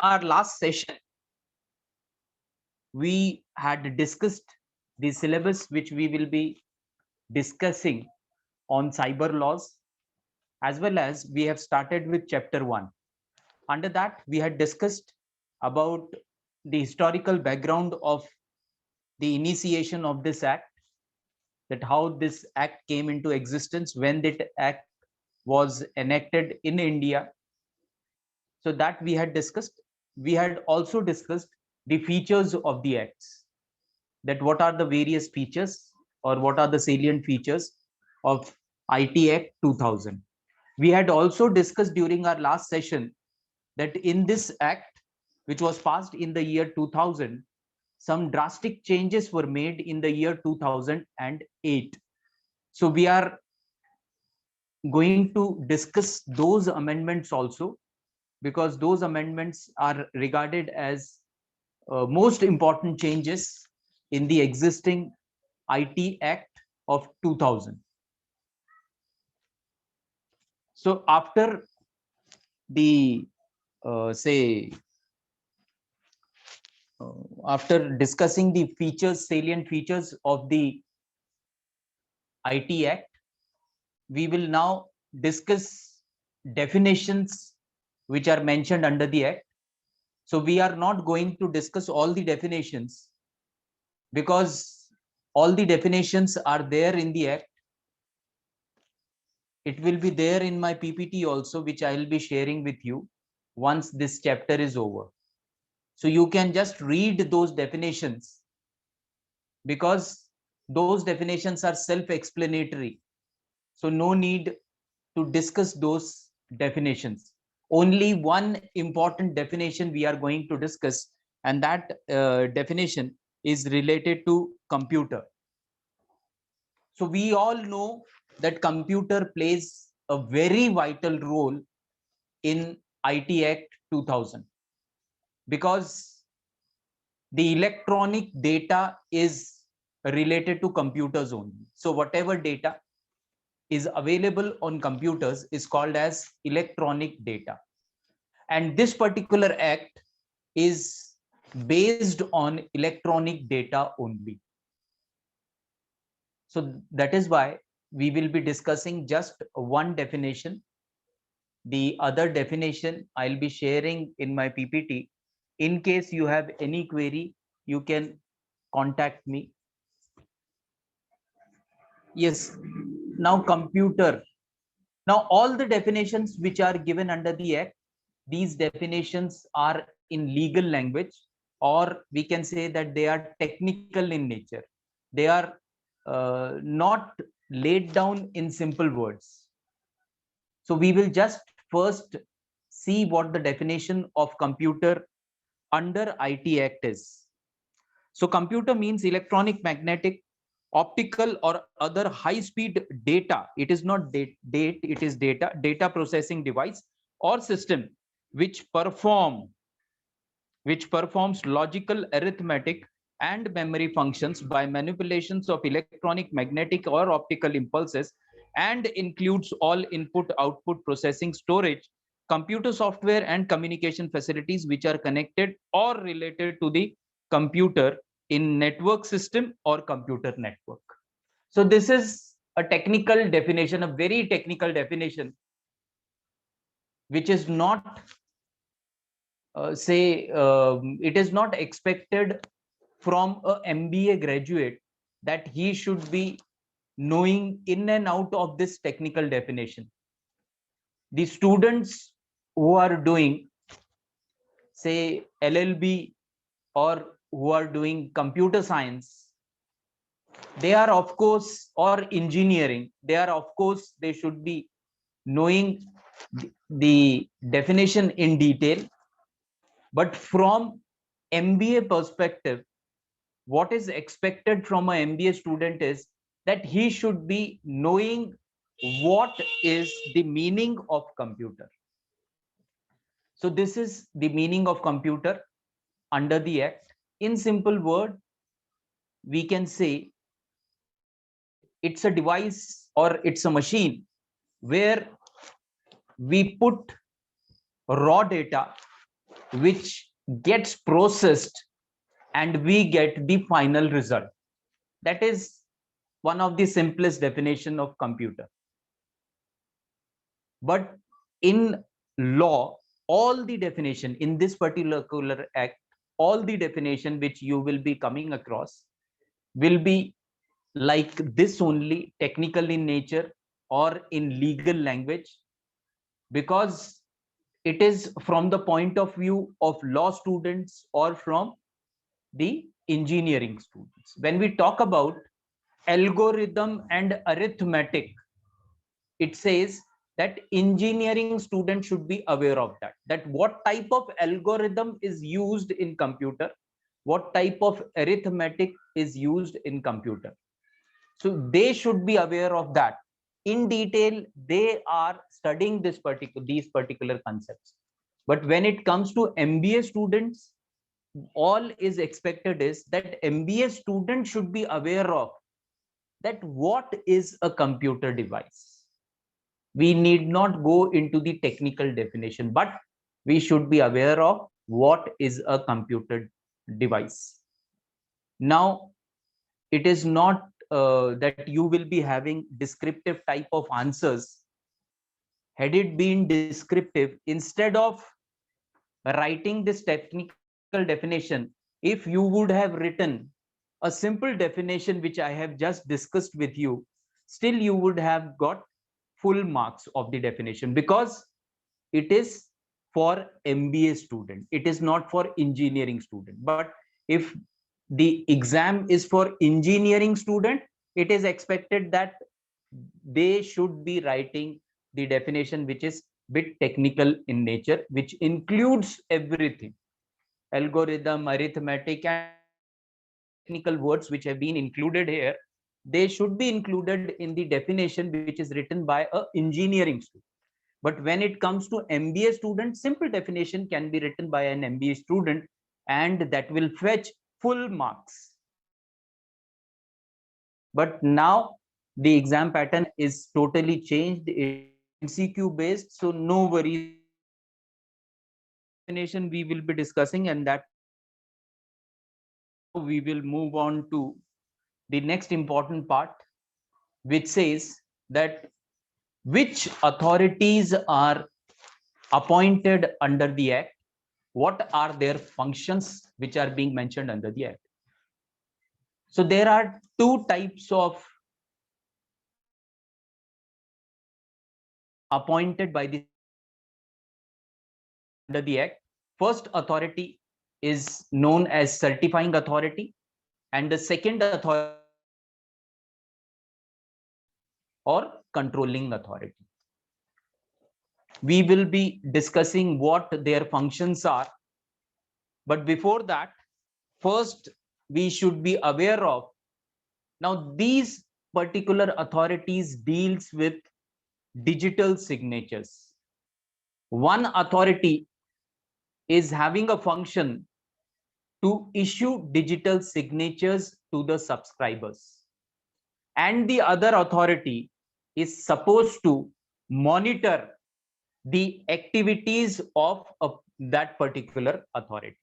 our last session, we had discussed the syllabus which we will be discussing on cyber laws, as well as we have started with chapter 1. Under that, we had discussed about the historical background of the initiation of this act, that how this act came into existence, when that act was enacted in India. So that we had discussed. We had also discussed the features of the acts, that what are the various features or what are the salient features of IT Act 2000. We had also discussed during our last session that in this act, which was passed in the year 2000, some drastic changes were made in the year 2008. So we are going to discuss those amendments also, because those amendments are regarded as most important changes in the existing IT Act of 2000. So after the say after discussing the features, salient features of the IT Act, we will now discuss definitions which are mentioned under the Act. So we are not going to discuss all the definitions, because all the definitions are there in the Act. It will be there in my PPT also, which I will be sharing with you once this chapter is over. So you can just read those definitions, because those definitions are self-explanatory. So no need to discuss those definitions. Only one important definition we are going to discuss, and that definition is related to computer. So we all know that computer plays a very vital role in IT Act 2000, because the electronic data is related to computers only. So whatever data is available on computers is called as electronic data. And this particular act is based on electronic data only. So that is why we will be discussing just one definition. The other definition I'll be sharing in my PPT. In case you have any query, you can contact me. Yes, now computer. Now all the definitions which are given under the Act, these definitions are in legal language, or we can say that they are technical in nature. They are not laid down in simple words. So we will just first see what the definition of computer under IT Act is. So computer means electronic, magnetic, optical or other high speed data. It is not date, it is data processing device or system which performs logical, arithmetic and memory functions by manipulations of electronic, magnetic or optical impulses, and includes all input output processing, storage, computer software and communication facilities which are connected or related to the computer in network system or computer network. So this is a technical definition, a very technical definition, which is not it is not expected from a MBA graduate that he should be knowing in and out of this technical definition. The students who are doing, say, LLB or who are doing computer science, they are of course, or engineering, they are of course, they should be knowing the definition in detail. But from MBA perspective, what is expected from an MBA student is that he should be knowing what is the meaning of computer. So this is the meaning of computer under the Act. In simple word, we can say it's a device or it's a machine where we put raw data which gets processed and we get the final result. That is one of the simplest definition of computer. But in law, all the definition in this particular act, all the definition which you will be coming across will be like this only, technical in nature or in legal language, because it is from the point of view of law students or from the engineering students. When we talk about algorithm and arithmetic, it says that engineering students should be aware of that what type of algorithm is used in computer, what type of arithmetic is used in computer. So they should be aware of that in detail. They are studying these particular concepts. But when it comes to MBA students, all is expected is that MBA student should be aware of that what is a computer device. We need not go into the technical definition, but we should be aware of what is a computer device. Now, it is not that you will be having descriptive type of answers. Had it been descriptive, instead of writing this technical definition, if you would have written a simple definition which I have just discussed with you, still you would have got full marks of the definition, because it is for MBA student, it is not for engineering student. But if the exam is for engineering student, it is expected that they should be writing the definition which is bit technical in nature, which includes everything, algorithm, arithmetic, and technical words which have been included here. They should be included in the definition which is written by a engineering student. But when it comes to MBA student, simple definition can be written by an MBA student, and that will fetch full marks. But now the exam pattern is totally changed. It's MCQ based, so no worries. Definition we will be discussing, and that we will move on to the next important part, which says that which authorities are appointed under the act, what are their functions which are being mentioned under the act. So there are two types of appointed by the under the act. First authority is known as certifying authority, and the second authority or controlling authority. We will be discussing what their functions are, but before that, first we should be aware of, now these particular authorities deals with digital signatures. One authority is having a function to issue digital signatures to the subscribers, and the other authority is supposed to monitor the activities of that particular authority.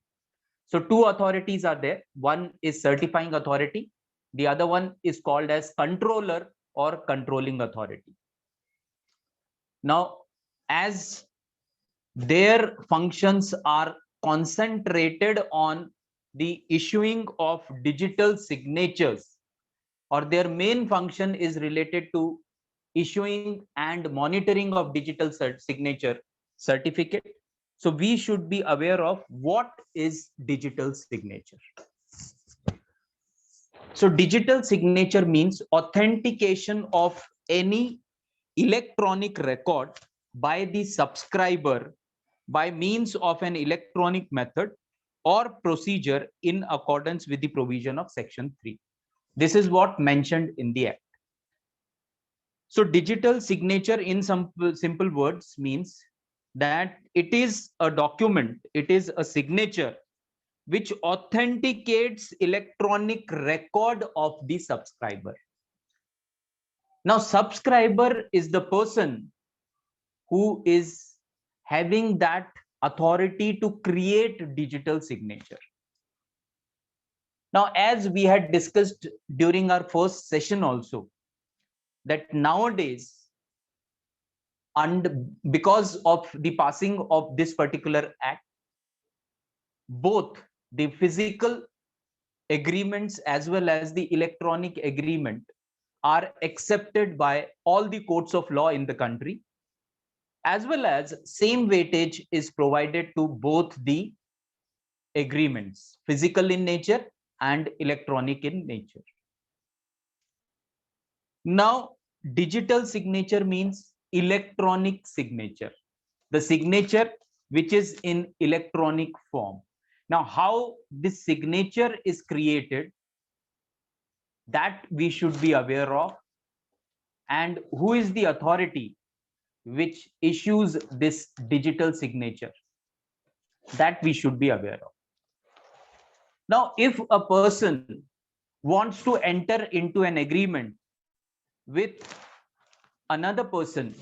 So two authorities are there. One is certifying authority. The other one is called as controller or controlling authority. Now, as their functions are concentrated on the issuing of digital signatures, or their main function is related to issuing and monitoring of digital signature certificate. So we should be aware of what is digital signature. So digital signature means authentication of any electronic record by the subscriber by means of an electronic method or procedure in accordance with the provision of section 3. This is what mentioned in the act. So digital signature in some simple words means that it is a document, it is a signature which authenticates electronic record of the subscriber. Now, subscriber is the person who is having that authority to create digital signature. Now, as we had discussed during our first session also, that nowadays, and because of the passing of this particular act, both the physical agreements as well as the electronic agreement are accepted by all the courts of law in the country, as well as same weightage is provided to both the agreements, physical in nature and electronic in nature. Now, digital signature means electronic signature, the signature which is in electronic form. Now, how this signature is created, that we should be aware of, and who is the authority which issues this digital signature, that we should be aware of. Now, if a person wants to enter into an agreement with another person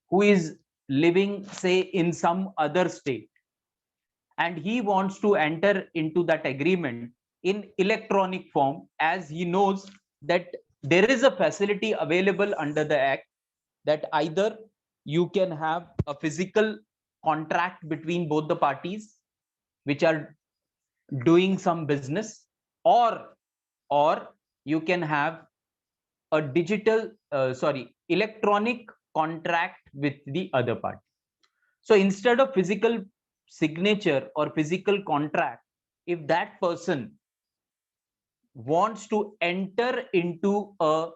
who is living, say, in some other state, and he wants to enter into that agreement in electronic form, as he knows that there is a facility available under the act that either you can have a physical contract between both the parties which are doing some business, or you can have a digital electronic contract with the other party. So instead of physical signature or physical contract, if that person wants to enter into a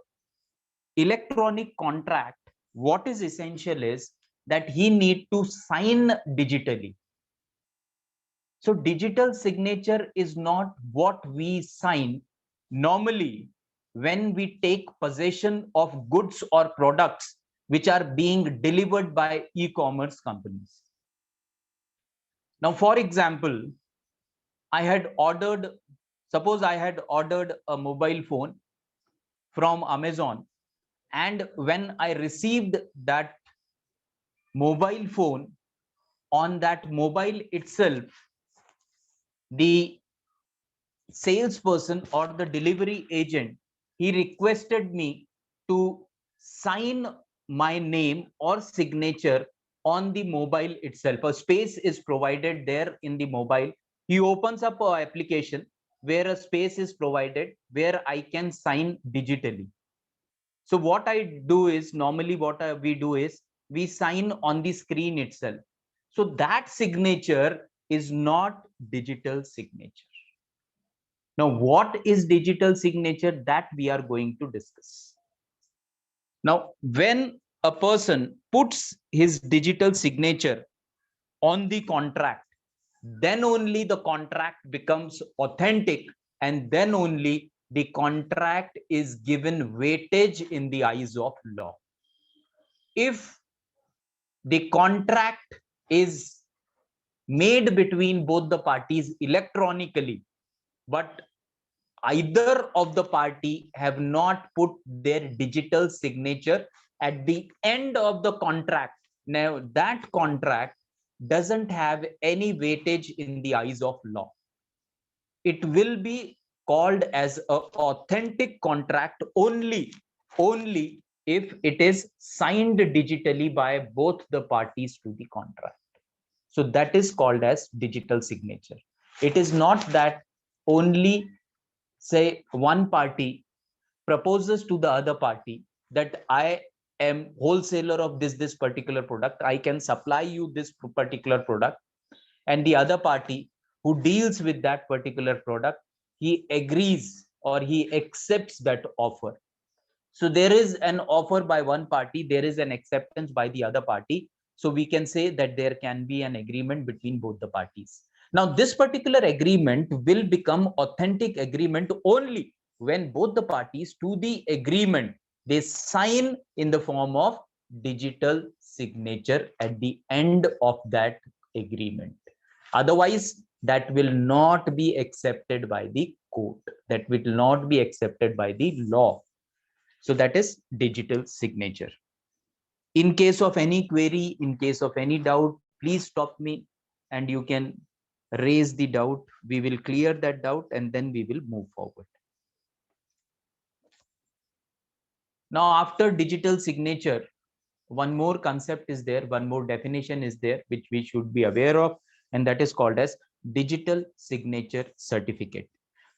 electronic contract, what is essential is that he need to sign digitally. So digital signature is not what we sign normally when we take possession of goods or products which are being delivered by e-commerce companies. Now, for example, suppose I had ordered a mobile phone from Amazon, and when I received that mobile phone, on that mobile itself, the salesperson or the delivery agent, he requested me to sign my name or signature on the mobile itself. A space is provided there in the mobile. He opens up an application where a space is provided where I can sign digitally. So what I do is, normally we do is we sign on the screen itself. So that signature is not digital signature. Now, what is digital signature, that we are going to discuss. Now, when a person puts his digital signature on the contract, then only the contract becomes authentic, and then only the contract is given weightage in the eyes of law. If the contract is made between both the parties electronically, but either of the party have not put their digital signature at the end of the contract, now that contract doesn't have any weightage in the eyes of law. It will be called as an authentic contract only if it is signed digitally by both the parties to the contract. So that is called as digital signature. It is not that only, say, one party proposes to the other party that I am wholesaler of this particular product, I can supply you this particular product, and the other party who deals with that particular product, he agrees or he accepts that offer. So there is an offer by one party, there is an acceptance by the other party. So we can say that there can be an agreement between both the parties. Now, this particular agreement will become authentic agreement only when both the parties to the agreement, they sign in the form of digital signature at the end of that agreement. Otherwise, that will not be accepted by the court. That will not be accepted by the law. So that is digital signature. In case of any query, in case of any doubt, please stop me and you can raise the doubt. We will clear that doubt and then we will move forward. Now, after digital signature, one more concept is there, one more definition is there, which we should be aware of, and that is called as digital signature certificate.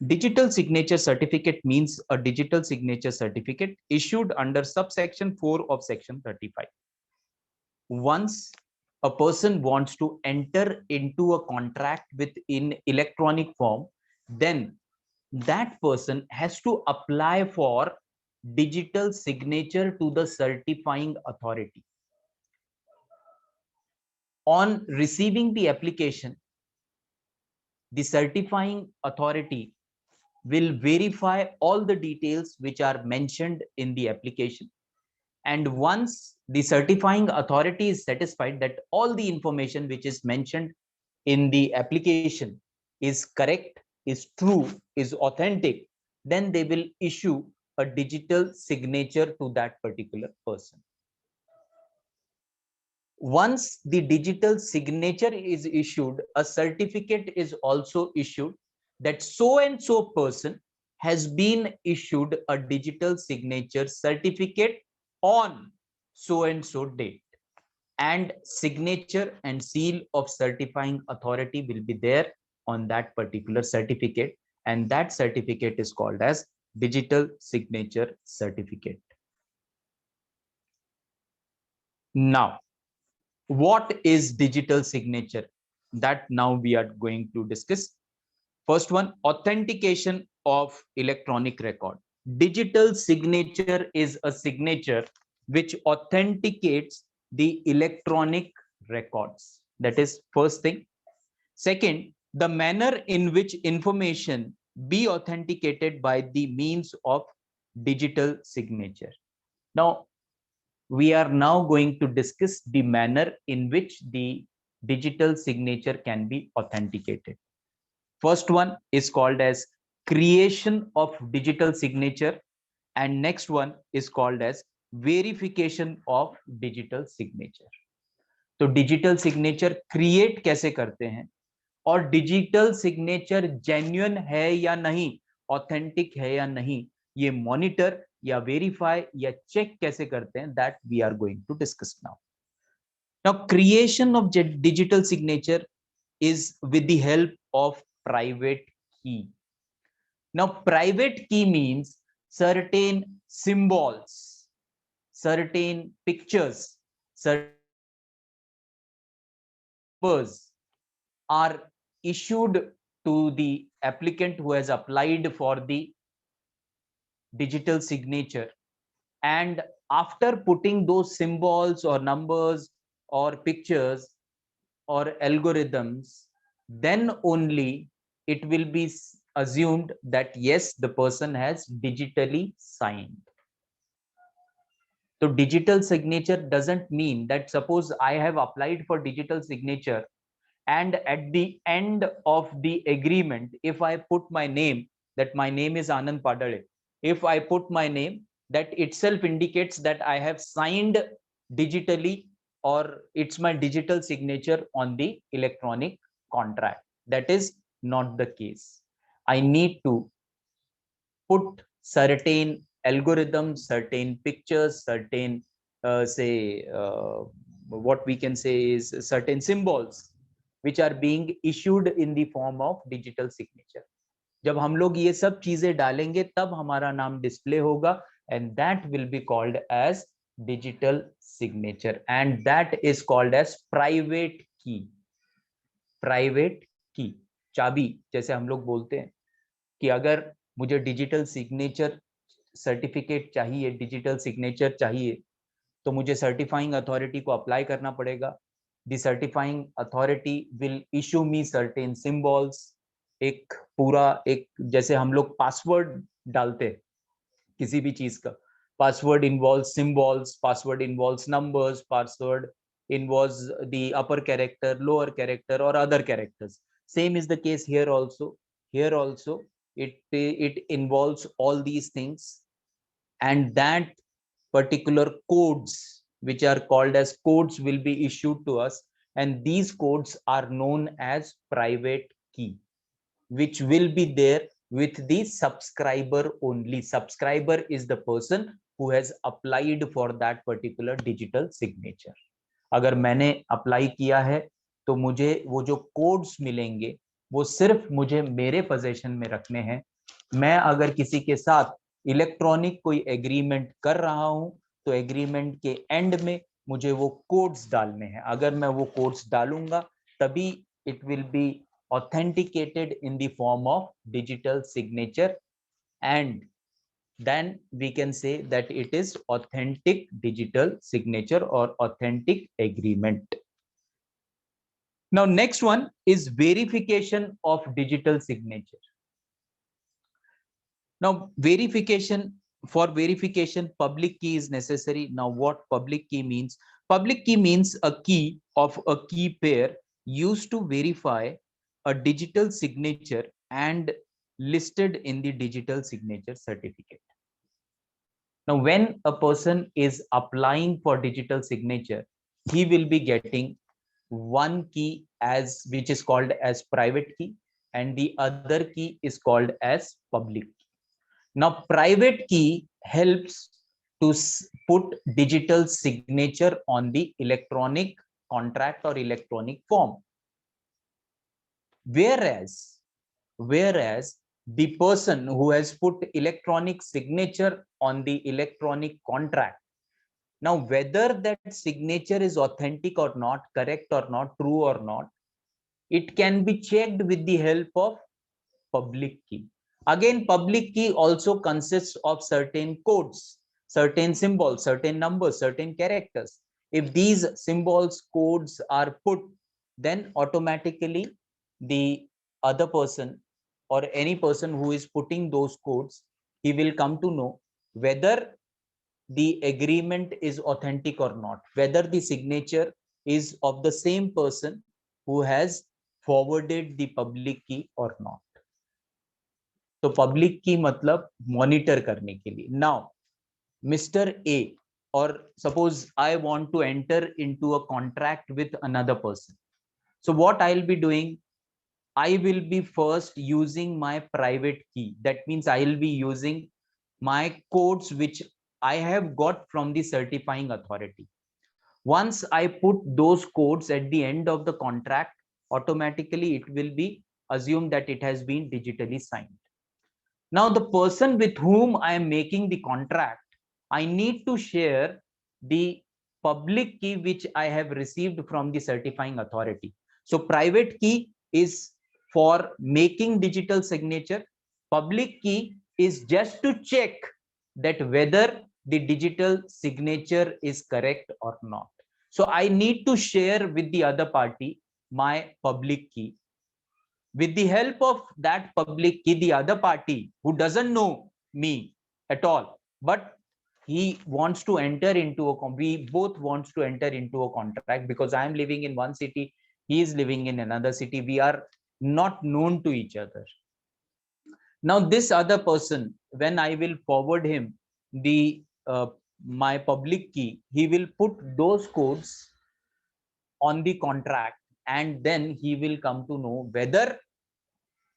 Digital signature certificate means a digital signature certificate issued under subsection 4 of section 35. Once a person wants to enter into a contract with in electronic form, then that person has to apply for digital signature to the certifying authority. On receiving the application, the certifying authority will verify all the details which are mentioned in the application. And once the certifying authority is satisfied that all the information which is mentioned in the application is correct, is true, is authentic, then they will issue a digital signature to that particular person. Once the digital signature is issued, a certificate is also issued that so and so person has been issued a digital signature certificate on so and so date, and signature and seal of certifying authority will be there on that particular certificate, and that certificate is called as digital signature certificate. Now, what is digital signature? That now we are going to discuss. First one, authentication of electronic record. Digital signature is a signature which authenticates the electronic records. That is first thing. Second, the manner in which information be authenticated by the means of digital signature. Now, we are now going to discuss the manner in which the digital signature can be authenticated. First one is called as creation of digital signature, and next one is called as verification of digital signature. तो digital signature create कैसे करते हैं और digital signature genuine है या नहीं, authentic है या नहीं, ये मॉनिटर या वेरीफाई या चेक कैसे करते हैं, that we are going to discuss now. Now creation of digital signature is with the help of private key. Now, private key means certain symbols, certain pictures, certain numbers are issued to the applicant who has applied for the digital signature, and after putting those symbols or numbers or pictures or algorithms, then only it will be assumed that yes, the person has digitally signed. So digital signature doesn't mean that suppose I have applied for digital signature and at the end of the agreement, if I put my name, that my name is Anand Padale, if I put my name, that itself indicates that I have signed digitally, or it's my digital signature on the electronic contract. That is not the case. I need to put certain algorithms, certain pictures, certain what we can say is certain symbols which are being issued in the form of digital signature. जब हम लोग ये सब चीजें डालेंगे तब हमारा नाम डिस्प्ले होगा, and that will be called as digital signature, and that is called as private key. Private key, चाबी जैसे हम लोग बोलते हैं कि अगर मुझे डिजिटल सिग्नेचर सर्टिफिकेट चाहिए, डिजिटल सिग्नेचर चाहिए, तो मुझे सर्टिफाइंग अथॉरिटी को अप्लाई करना पड़ेगा. The certifying authority will issue me certain symbols. एक पूरा एक जैसे हम लोग पासवर्ड डालते हैं किसी भी चीज का, password involves symbols, password involves numbers, password involves the upper character, lower character, or other characters. Same is the case here also. Here also it involves all these things, and that particular codes which are called as codes will be issued to us, and these codes are known as private key, which will be there with the subscriber only. Subscriber is the person who has applied for that particular digital signature. अगर मैंने apply किया है तो मुझे वो जो codes मिलेंगे वो सिर्फ मुझे मेरे पोजीशन में रखने हैं. मैं अगर किसी के साथ इलेक्ट्रॉनिक कोई एग्रीमेंट कर रहा हूं तो एग्रीमेंट के एंड में मुझे वो कोड्स डालने हैं. अगर मैं वो कोड्स डालूंगा तभी it will be authenticated in the form of digital signature, and then we can say that it is authentic digital signature or authentic agreement. Now next one is verification of digital signature. Now verification, for verification public key is necessary. Now what public key means? Public key means a key of a key pair used to verify a digital signature and listed in the digital signature certificate. Now when a person is applying for digital signature, he will be getting one key as which is called as private key, and the other key is called as public key. Now private key helps to put digital signature on the electronic contract or electronic form, whereas the person who has put electronic signature on the electronic contract, now whether that signature is authentic or not, correct or not, true or not, it can be checked with the help of public key. Again, public key also consists of certain codes, certain symbols, certain numbers, certain characters. If these symbols, codes are put, then automatically the other person or any person who is putting those codes, he will come to know whether the agreement is authentic or not, whether the signature is of the same person who has forwarded the public key or not. तो public की मतलब monitor करने के लिए. Now mister A, or suppose I want to enter into a contract with another person. So what I'll be doing, I will be first using my private key. That means I'll be using my codes which I have got from the certifying authority. Once I put those codes at the end of the contract, automatically it will be assumed that it has been digitally signed. Now the person with whom I am making the contract, I need to share the public key which I have received from the certifying authority. So private key is for making digital signature. Public key is just to check that whether the digital signature is correct or not. So I need to share with the other party my public key. With the help of that public key, the other party who doesn't know me at all, but he wants to enter into a, we both wants to enter into a contract, because I am living in one city, he is living in another city, we are not known to each other. Now this other person, when I will forward him the my public key, he will put those codes on the contract, and then he will come to know whether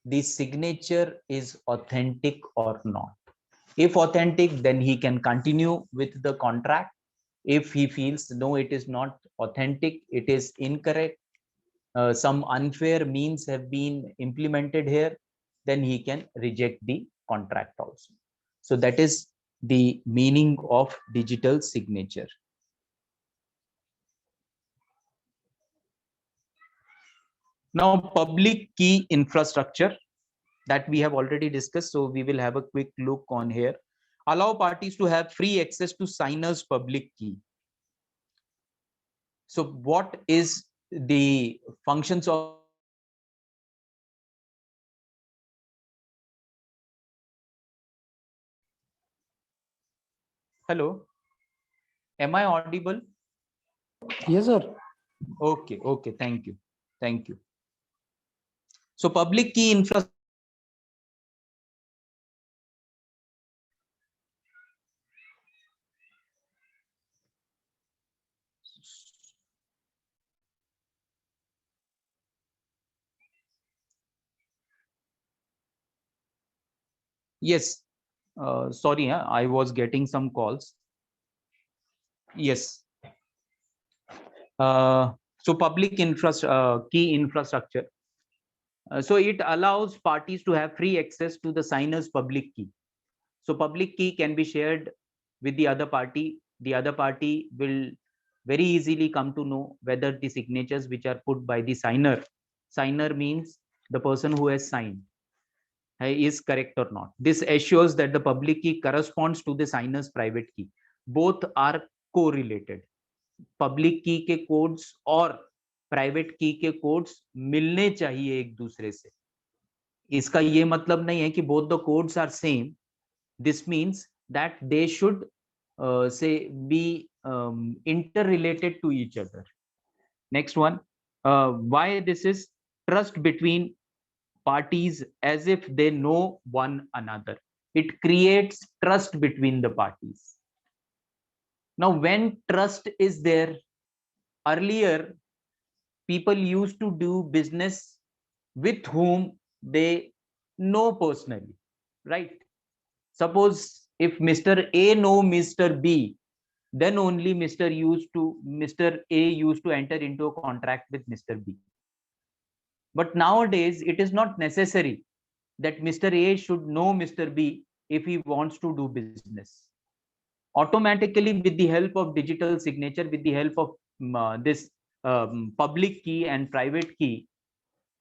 the signature is authentic or not. If authentic, then he can continue with the contract. If he feels no, it is not authentic, it is incorrect, some unfair means have been implemented here, then he can reject the contract also. So that is the meaning of digital signature. Now, public key infrastructure that we have already discussed, so we will have a quick look on here. Allow parties to have free access to signer's public key. So what is the functions of hello, am I audible? Yes, sir. Okay, thank you. So public key infrastructure. Yes. Sorry, I was getting some calls. Yes. So key infrastructure. So it allows parties to have free access to the signer's public key. So public key can be shared with the other party. The other party will very easily come to know whether the signatures which are put by the signer means the person who has signed, is correct or not. This assures that the public key corresponds to the signer's private key. Both are correlated. Public की के codes और private की के codes मिलने चाहिए एक दूसरे से. इसका ये मतलब नहीं है कि both the codes are same. This means that they should say be interrelated to each other. Next one, why this is trust between parties as if they know one another. It creates trust between the parties. Now, when trust is there, earlier people used to do business with whom they know personally, right? Suppose if Mr. A know Mr. B, then only Mr. A used to enter into a contract with Mr. B. But nowadays, it is not necessary that Mr. A should know Mr. B if he wants to do business. Automatically, with the help of digital signature, with the help of this public key and private key,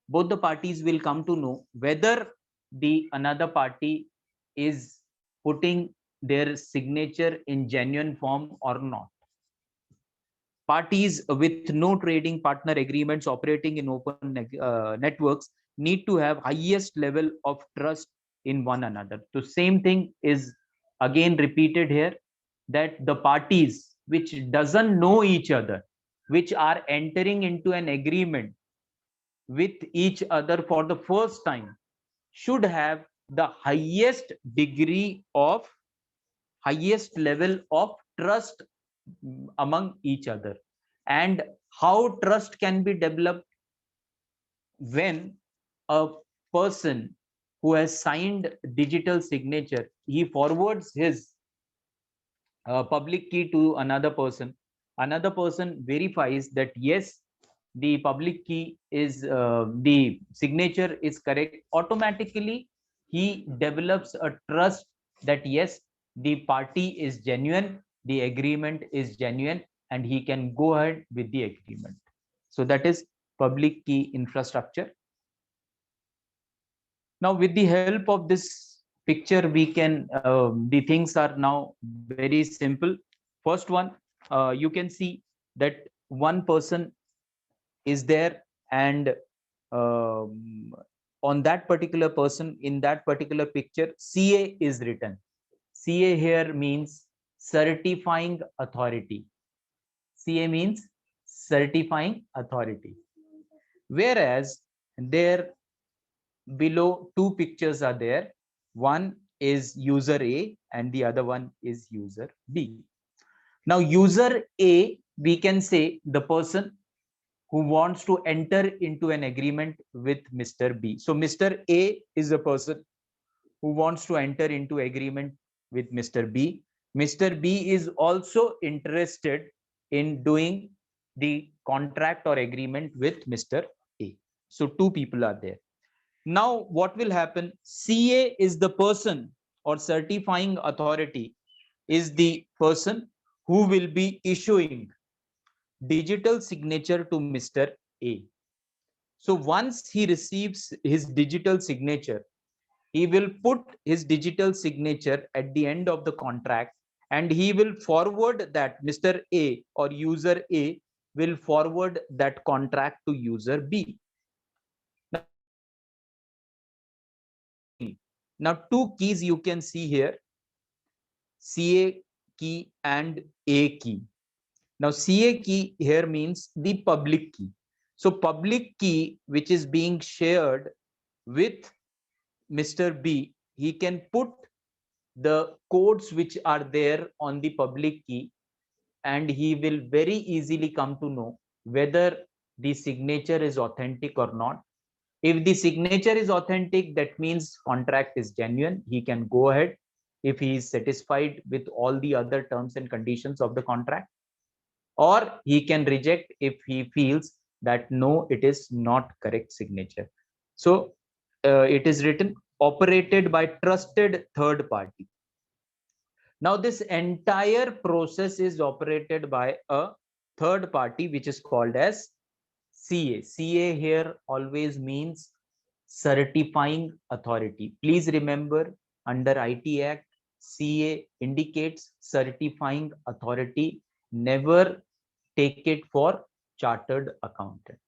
both the parties will come to know whether the another party is putting their signature in genuine form or not. Parties with no trading partner agreements operating in open networks need to have highest level of trust in one another. The same thing is again repeated here, that the parties which doesn't know each other, which are entering into an agreement with each other for the first time, should have the highest level of trust among each other. And how trust can be developed? When a person who has signed digital signature, he forwards his public key to another person verifies that yes, the public key is the signature is correct. Automatically he develops a trust that yes, the party is genuine, the agreement is genuine, and he can go ahead with the agreement. So that is public key infrastructure. Now with the help of this picture, we can the things are now very simple. First one, you can see that one person is there, and on that particular person, in that particular picture, CA is written. CA here means certifying authority. CA means certifying authority. Whereas there below two pictures are there. One is user A and the other one is user B. Now user A, we can say the person who wants to enter into an agreement with Mr. B. So Mr. A is a person who wants to enter into agreement with Mr. B. Mr. B is also interested in doing the contract or agreement with Mr. A. So two people are there. Now what will happen? CA is the person, or certifying authority is the person who will be issuing digital signature to Mr. A. So once he receives his digital signature, he will put his digital signature at the end of the contract, and he will forward that, Mr. A or user A will forward that contract to user B. Now two keys you can see here, CA key and A key. Now CA key here means the public key. So public key which is being shared with Mr. B, he can put the codes which are there on the public key, and he will very easily come to know whether the signature is authentic or not. If the signature is authentic, that means contract is genuine. He can go ahead if he is satisfied with all the other terms and conditions of the contract, or he can reject if he feels that no, it is not correct signature. So it is written operated by trusted third party. Now this entire process is operated by a third party, which is called as CA. CA here always means certifying authority. Please remember, under IT Act, CA indicates certifying authority. Never take it for chartered accountant.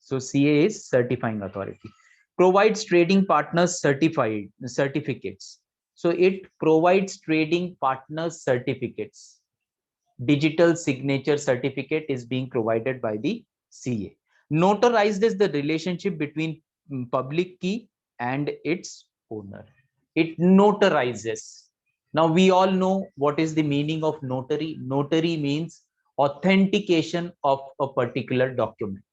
So CA is certifying authority. Provides trading partners certificates. So it provides trading partners certificates. Digital signature certificate is being provided by the CA. Notarizes the relationship between public key and its owner. It notarizes. Now we all know what is the meaning of notary. Notary means authentication of a particular document.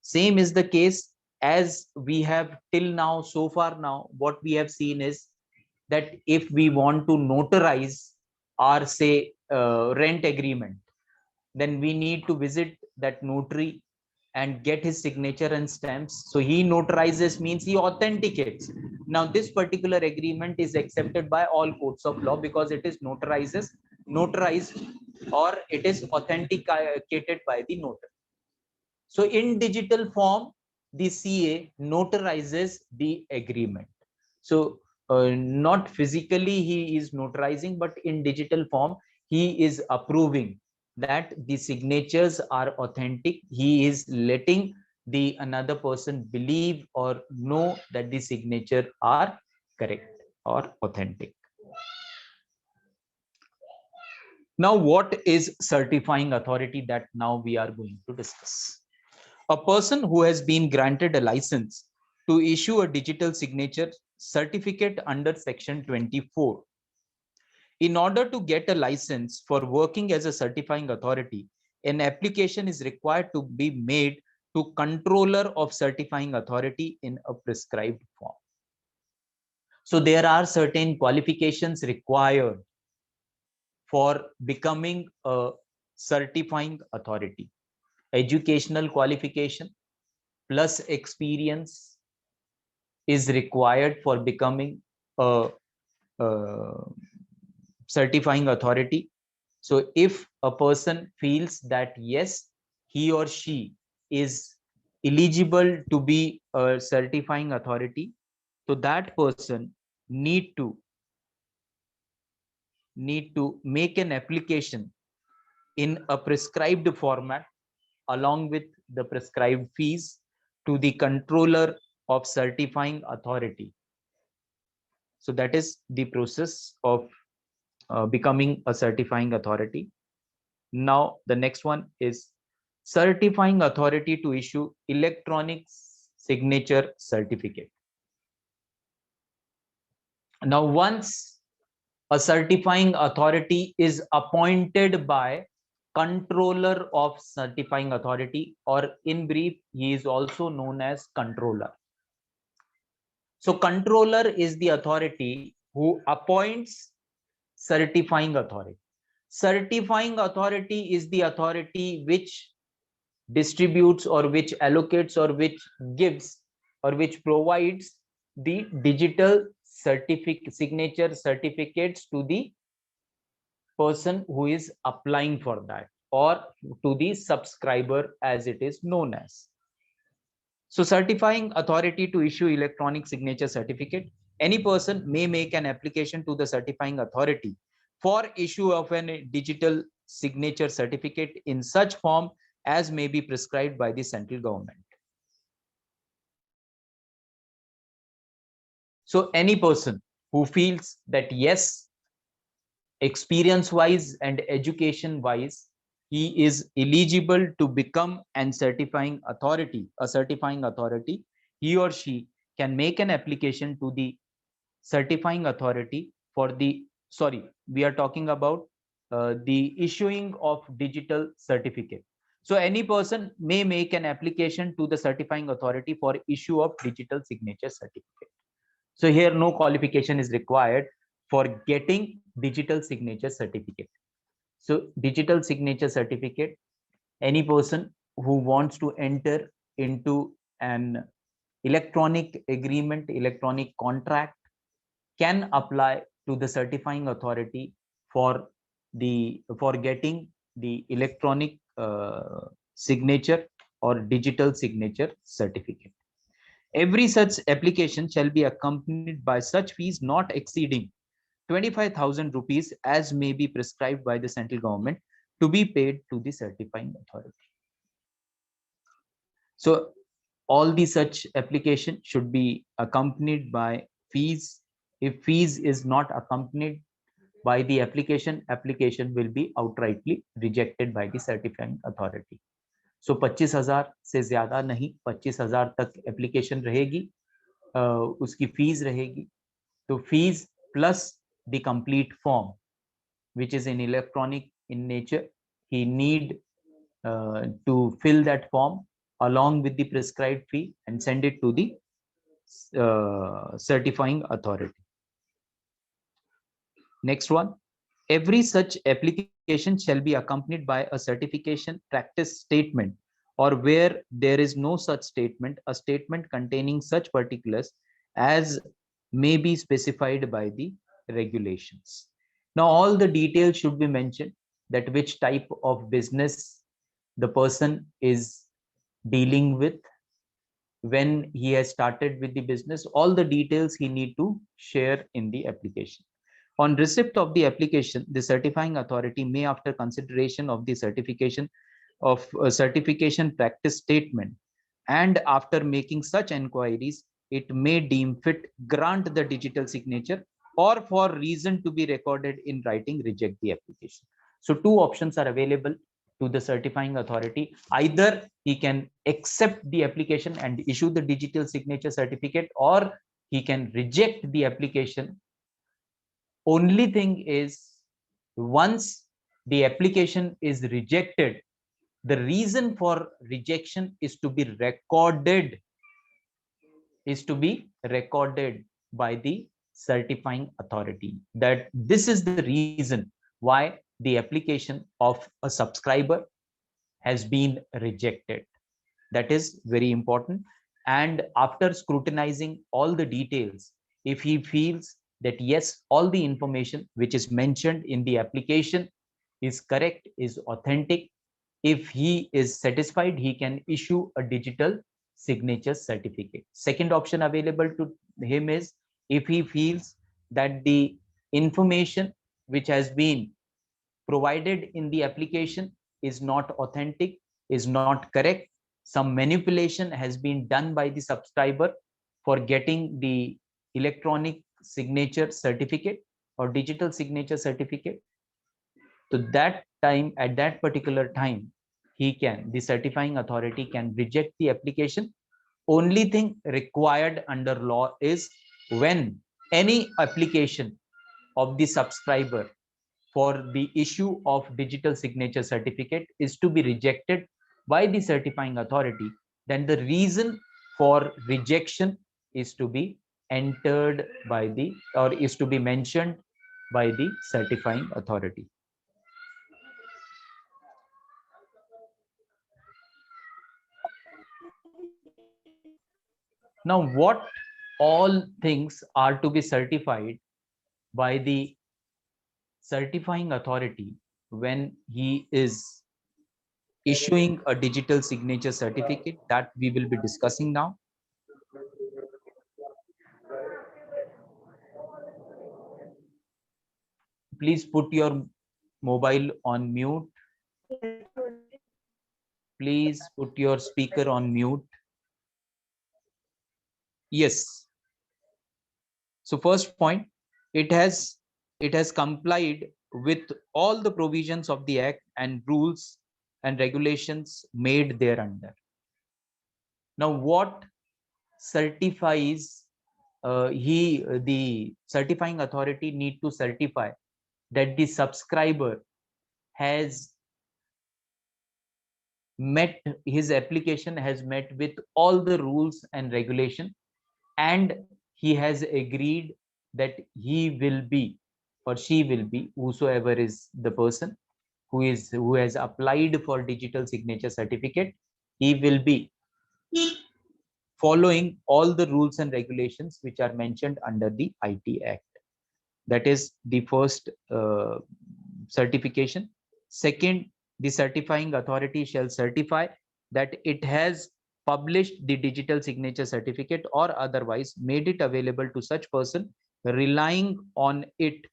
Same is the case as we have till now, so far now, what we have seen is that if we want to notarize our, say, rent agreement, then we need to visit that notary and get his signature and stamps. So he notarizes means he authenticates. Now this particular agreement is accepted by all courts of law because it is notarized, or it is authenticated by the notary. So in digital form, the CA notarizes the agreement. So not physically he is notarizing, but in digital form, he is approving that the signatures are authentic. He is letting the another person believe or know that the signature are correct or authentic. Now, what is certifying authority that now we are going to discuss? A person who has been granted a license to issue a digital signature certificate under Section 24. In order to get a license for working as a certifying authority, an application is required to be made to controller of certifying authority in a prescribed form. So there are certain qualifications required for becoming a certifying authority. Educational qualification plus experience is required for becoming a, certifying authority. So if a person feels that yes, he or she is eligible to be a certifying authority, so that person need to make an application in a prescribed format along with the prescribed fees to the controller of certifying authority. So that is the process of becoming a certifying authority. Now the next one is certifying authority to issue electronic signature certificate. Now once a certifying authority is appointed by controller of certifying authority, or in brief, he is also known as controller. So controller is the authority who appoints certifying authority. Certifying authority is the authority which distributes or which allocates or which gives or which provides the digital signature certificates to the person who is applying for that, or to the subscriber as it is known as. So certifying authority to issue electronic signature certificate, any person may make an application to the certifying authority for issue of a digital signature certificate in such form as may be prescribed by the central government. So any person who feels that yes, experience wise and education wise, he is eligible to become a certifying authority, he or she can make an application to the certifying authority for the, sorry, we are talking about the issuing of digital certificate. So any person may make an application to the certifying authority for issue of digital signature certificate. So here no qualification is required for getting digital signature certificate. So digital signature certificate, any person who wants to enter into an electronic agreement, electronic contract, can apply to the certifying authority for getting the electronic signature or digital signature certificate. Every such application shall be accompanied by such fees not exceeding 25,000 rupees as may be prescribed by the central government to be paid to the certifying authority. So all the such application should be accompanied by fees. If fees is not accompanied by the application will be outrightly rejected by the certifying authority. So 25,000 से ज्यादा नहीं, 25,000 तक application रहेगी, उसकी fees रहेगी. तो fees plus the complete form which is in electronic in nature, he need to fill that form along with the prescribed fee and send it to the certifying authority. Next one, every such application shall be accompanied by a certification practice statement, or where there is no such statement, a statement containing such particulars as may be specified by the regulations. Now all the details should be mentioned, that which type of business the person is dealing with, when he has started with the business, all the details he need to share in the application. On receipt of the application, the certifying authority may, after consideration of the certification of certification practice statement, and after making such enquiries, it may deem fit grant the digital signature, or for reason to be recorded in writing, reject the application. So two options are available to the certifying authority. Either he can accept the application and issue the digital signature certificate, or he can reject the application. Only thing is, once the application is rejected, the reason for rejection is to be recorded by the certifying authority, that this is the reason why the application of a subscriber has been rejected. That is very important. And after scrutinizing all the details, if he feels that yes, all the information which is mentioned in the application is correct, is authentic, if he is satisfied, he can issue a digital signature certificate. Second option available to him is, if he feels that the information which has been provided in the application is not authentic, is not correct, some manipulation has been done by the subscriber for getting the electronic signature certificate or digital signature certificate, so that time, at that particular time, the certifying authority can reject the application. Only thing required under law is, when any application of the subscriber for the issue of digital signature certificate is to be rejected by the certifying authority, then the reason for rejection is to be entered by the, or is to be mentioned by the certifying authority. Now, what all things are to be certified by the certifying authority when he is issuing a digital signature certificate, that we will be discussing now. Please put your mobile on mute. Please put your speaker on mute. Yes. So first point, it has complied with all the provisions of the Act and rules and regulations made thereunder. Now, what certifies the certifying authority need to certify that the subscriber has his application has met with all the rules and regulation, and he has agreed that he will be, or she will be, whosoever is the person who has applied for digital signature certificate, he will be following all the rules and regulations which are mentioned under the IT Act. That is the first certification. Second, the certifying authority shall certify that it has published the digital signature certificate or otherwise made it available to such person relying on it,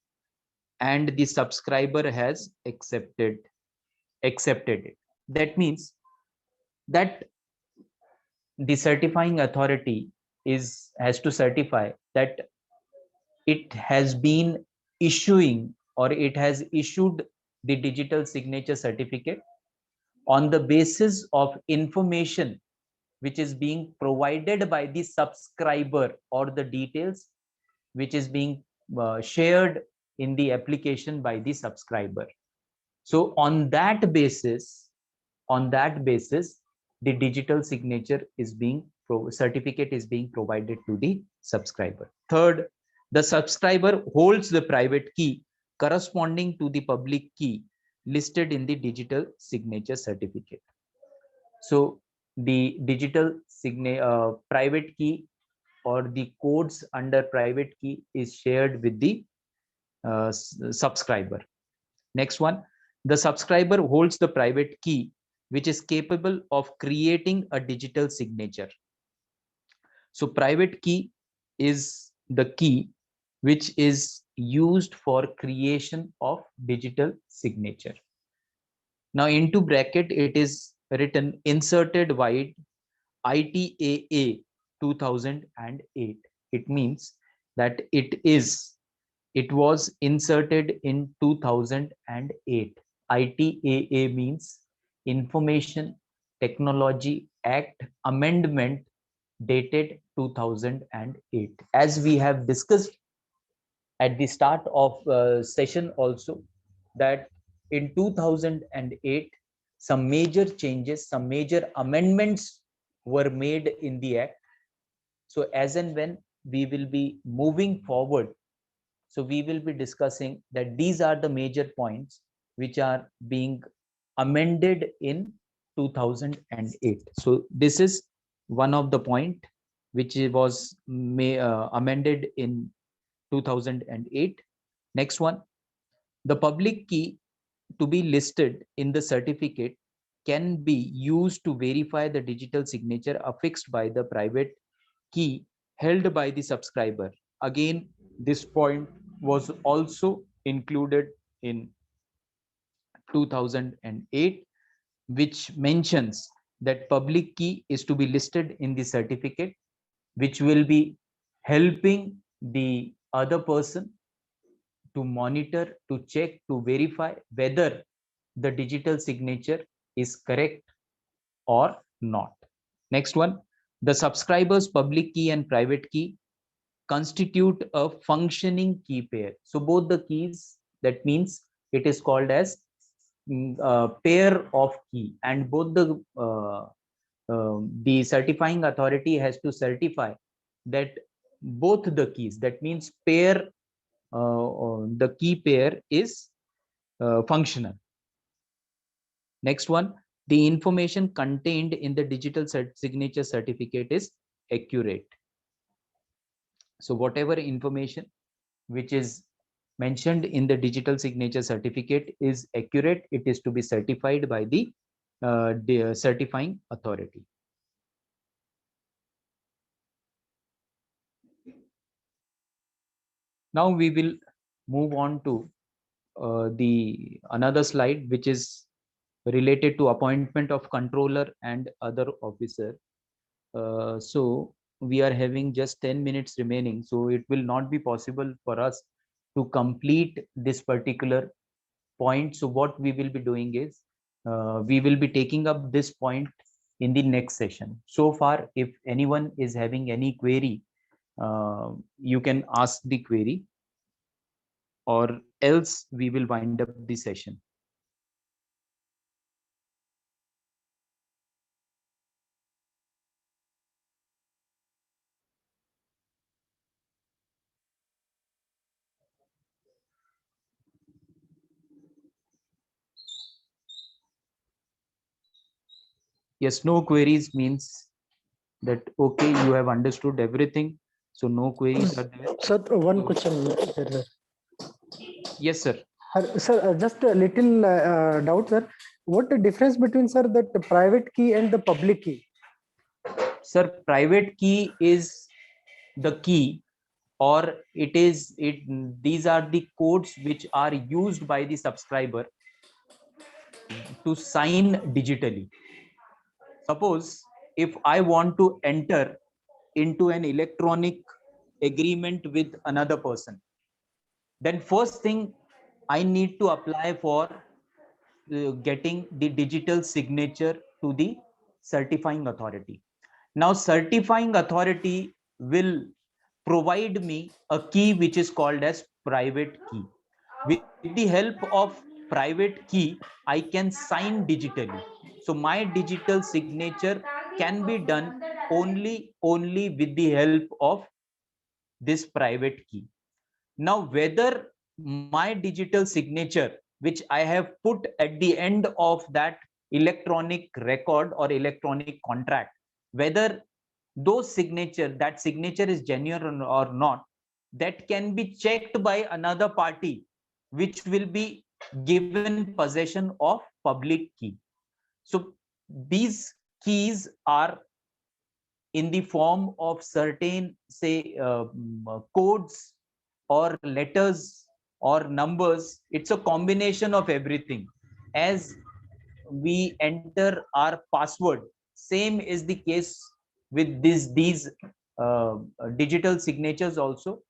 and the subscriber has accepted it. That means that the certifying authority has to certify that it has been issuing, or it has issued the digital signature certificate on the basis of information which is being provided by the subscriber, or the details which is being shared in the application by the subscriber. So on that basis, the digital signature is being certificate is being provided to the subscriber. Third, the subscriber holds the private key corresponding to the public key listed in the digital signature certificate. So the digital private key, or the codes under private key, is shared with the subscriber. Next one, the subscriber holds the private key which is capable of creating a digital signature. So private key is the key which is used for creation of digital signature. Now into bracket it is written inserted wide ITAA 2008. It means that it was inserted in 2008. ITAA means Information Technology Act Amendment, dated 2008. As we have discussed at the start of session also, that in 2008 some major changes, some major amendments were made in the act. So as and when we will be moving forward, so we will be discussing that these are the major points which are being amended in 2008. So this is one of the point which was amended in 2008. Next one, the public key to be listed in the certificate can be used to verify the digital signature affixed by the private key held by the subscriber. Again, this point was also included in 2008, which mentions that public key is to be listed in the certificate, which will be helping the other person to monitor, to check, to verify whether the digital signature is correct or not. Next one, the subscriber's public key and private key constitute a functioning key pair. So both the keys, that means it is called as pair of key, and both the certifying authority has to certify that both the keys, that means pair, the key pair is functional. Next one, the information contained in the digital signature certificate is accurate. So whatever information which is mentioned in the digital signature certificate is accurate, it is to be certified by the certifying authority. Now we will move on to the another slide, which is related to appointment of controller and other officer. So we are having just 10 minutes remaining, so it will not be possible for us to complete this particular point. So what we will be doing is we will be taking up this point in the next session. So far, if anyone is having any query, you can ask the query, or else we will wind up the session. Yes, no queries means that, okay, you have understood everything. So no queries are there. Sir, one So- question here, sir. Yes, sir. Sir, just a little doubt, sir. What the difference between, sir, that private key and the public key? Sir, private key is the key, or these are the codes which are used by the subscriber to sign digitally. Suppose if I want to enter into an electronic agreement with another person, then first thing I need to apply for getting the digital signature to the certifying authority. Now, certifying authority will provide me a key which is called as private key. With the help of private key, I can sign digitally. So my digital signature can be done only with the help of this private key. Now, whether my digital signature, which I have put at the end of that electronic record or electronic contract, whether that signature is genuine or not, that can be checked by another party, which will be given possession of public key. So these keys are in the form of certain, say, codes or letters or numbers. It's a combination of everything. As we enter our password, same is the case with these digital signatures also,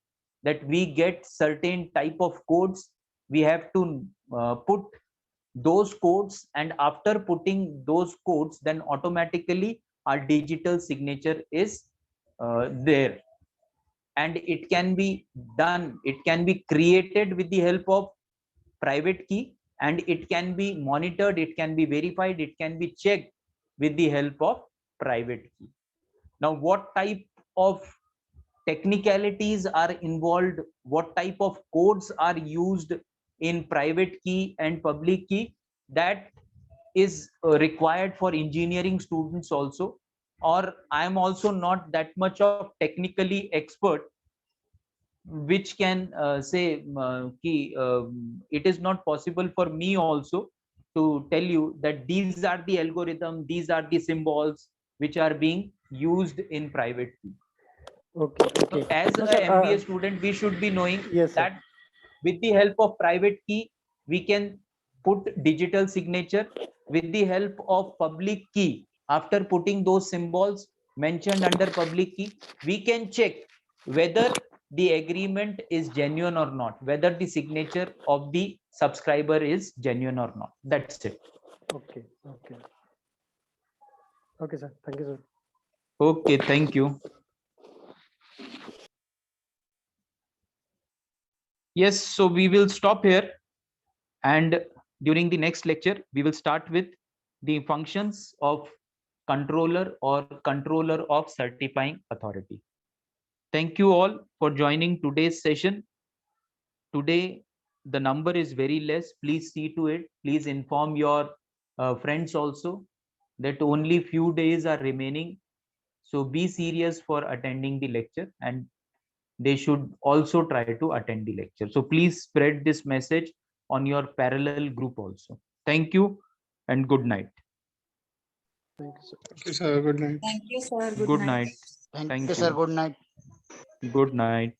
that we get certain type of codes. We have to put those codes, and after putting those codes, then automatically our digital signature is there. And it can be done, it can be created with the help of private key, and it can be monitored, it can be verified, it can be checked with the help of private key. Now, what type of technicalities are involved, what type of codes are used in private key and public key, that is required for engineering students also. Or I am also not that much of technically expert, which can say it is not possible for me also to tell you that these are the algorithm, these are the symbols which are being used in private key. Okay, So okay. as No, a sir, MBA student, we should be knowing yes, sir. that with the help of private key, we can put digital signature. With the help of public key, after putting those symbols mentioned under public key, we can check whether the agreement is genuine or not, whether the signature of the subscriber is genuine or not. That's it. Okay, okay. Okay, sir. Thank you, sir. Okay, thank you. Yes, so we will stop here, and during the next lecture, we will start with the functions of controller or controller of certifying authority. Thank you all for joining today's session. Today, the number is very less. Please see to it. Please inform your friends also that only few days are remaining. So be serious for attending the lecture, and they should also try to attend the lecture. So please spread this message on your parallel group also. Thank you and good night. Thank you, sir. Thank you, sir. Good night. Thank you, sir. Good night. Thank Thank you, sir. you. Good night. Good night.